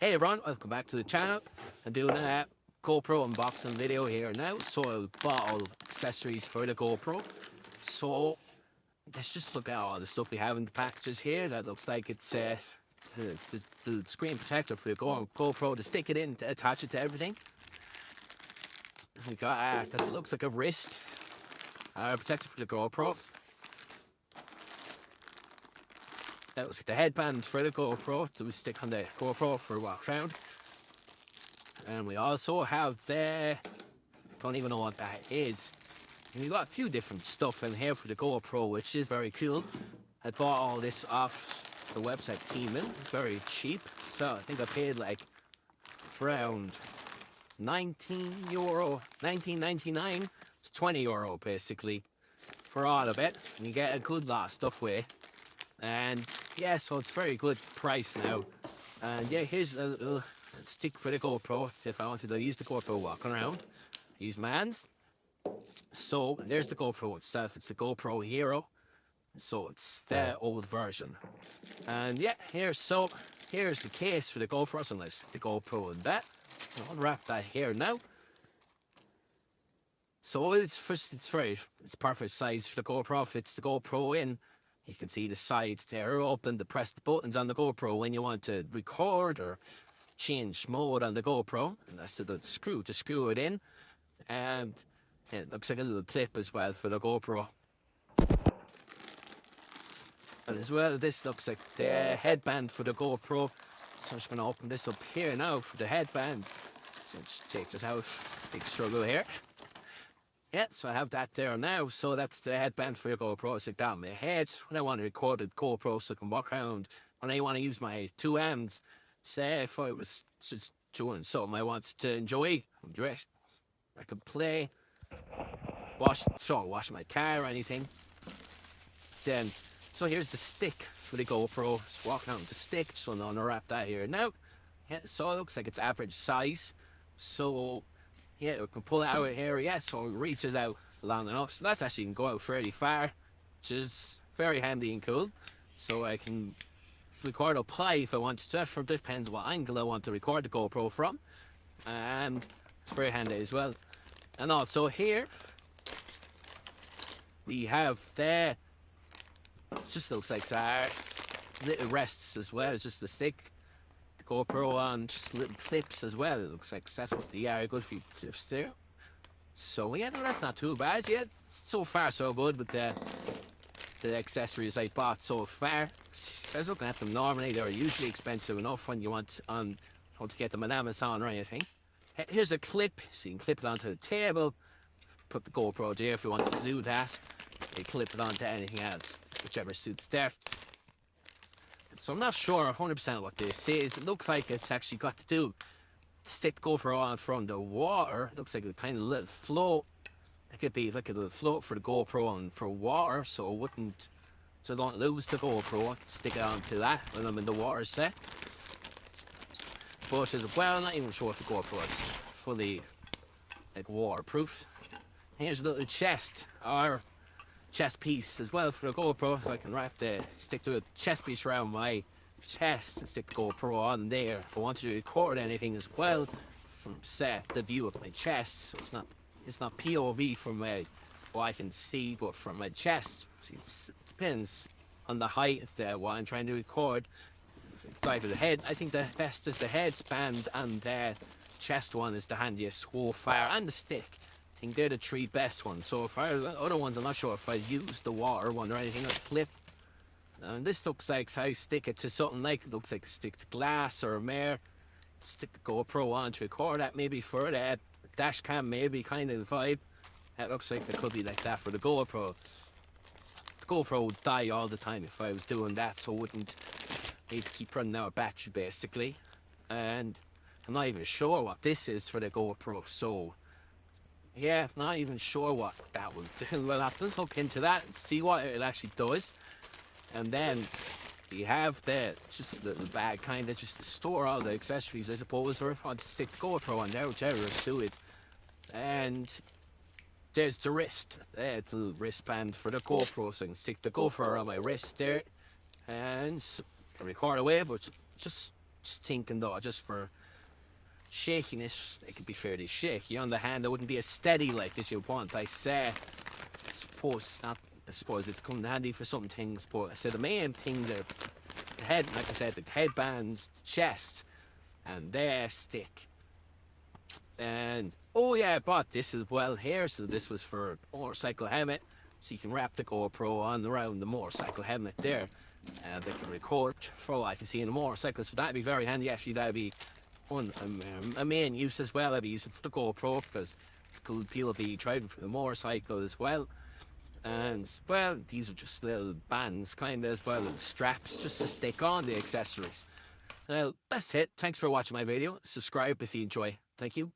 Hey everyone, welcome back to the channel. I'm doing a GoPro unboxing video here now. So I bought all accessories for the GoPro. So let's just look at all the stuff we have in the packages here. That looks like it's the screen protector for the GoPro to stick it in, to attach it to everything. We got that looks like a wrist protector for the GoPro. That was the headband for the GoPro to stick on the GoPro for a walk around. And we also have don't even know what that is. And we got a few different stuff in here for the GoPro, which is very cool. I bought all this off the website Temu. It's very cheap. So I think I paid like around €19, 19.99. It's €20 basically for all of it. And you get a good lot of stuff with it. And yeah, so it's very good price now. And yeah, here's a little stick for the GoPro if I wanted to use the GoPro walking around. Use my hands. So there's the GoPro itself. It's the GoPro Hero. So it's the old version. And yeah, here's the case for the GoPro. So let's the GoPro and that. I'll unwrap that here now. So it's perfect size for the GoPro. Fits the GoPro in. You can see the sides there open to press the buttons on the GoPro when you want to record or change mode on the GoPro. And that's the screw to screw it in. And it looks like a little clip as well for the GoPro. And as well, this looks like the headband for the GoPro. So I'm just going to open this up here now for the headband. So just take this out. Big struggle here. Yeah, so I have that there now. So that's the headband for your GoPro. I stick that on my head when I want to record the GoPro so I can walk around. When I want to use my two hands, say if I was just doing something I wanted to enjoy, I could play, wash my car or anything. Then, so here's the stick for the GoPro. Just walking around with the stick, so I'll unwrap that here now. Yeah, so it looks like it's average size. So yeah, we can pull it out here, yeah, so it reaches out long enough. So that's actually can go out fairly far, which is very handy and cool. So I can record up high if I want to. It depends what angle I want to record the GoPro from. And it's very handy as well. And also here, we have it just looks like little rests as well. It's just the stick, the GoPro on, just little clips as well. It looks like that's what they are, good for you clips there. So yeah, no, that's not too bad. Yeah, so far so good with the accessories I bought so far. I was looking at them normally, they're usually expensive enough when you want to get them on Amazon or anything. Here's a clip, so you can clip it onto the table, put the GoPro there if you want to do that. You clip it onto anything else, whichever suits there. So I'm not sure 100% what this is. It looks like it's actually got to do stick the GoPro on from the water. It looks like a kind of little float. It could be like a little float for the GoPro on for water, so I don't lose the GoPro. I can stick it onto that when I'm in the water set. But as well, I'm not even sure if the GoPro is fully like waterproof. Here's a little chest or chest piece as well for the GoPro, so I can stick to a chest piece around my chest and stick the GoPro on there if I wanted to record anything as well from the view of my chest. So it's not POV from what I can see, but from my chest. See, it depends on the height of what I'm trying to record. Side of the head, I think the best is the headband, and the chest one is the handiest so far, and the stick. I think they're the three best ones. So for other ones, I'm not sure if I use the water one or anything like clip. And this looks like I stick it to something like, it looks like a stick to glass or a mirror. Stick the GoPro on to record that, maybe for the dash cam, maybe kind of vibe. It looks like it could be like that for the GoPro. The GoPro would die all the time if I was doing that, so it wouldn't need to keep running out of battery basically. And I'm not even sure what this is for the GoPro, so yeah, not even sure what that will do. We'll have to look into that and see what it actually does. And then you have just a little bag kind of just to store all the accessories, I suppose, or if I want to stick the GoPro on there, whichever will do it. And there's the wrist, the little wristband for the GoPro, so I can stick the GoPro on my wrist there and record away, but just Just thinking though, just for shakiness, it could be fairly shaky. On the hand, it wouldn't be as steady like as you want. I suppose it's not. I suppose it's come handy for some things, but I said the main things are the head. Like I said, the headbands, the chest, and their stick. And oh yeah, I bought this as well here. So this was for motorcycle helmet. So you can wrap the GoPro on around the motorcycle helmet there. And they can record for what I can see in the motorcycle. So that'd be very handy. Actually, that'd be one a main use as well. I'd be using for the GoPro because it's cool. People be driving for the motorcycle as well. And well, these are just little bands, kind of as well, little straps just to stick on the accessories. Well, that's it. Thanks for watching my video. Subscribe if you enjoy. Thank you.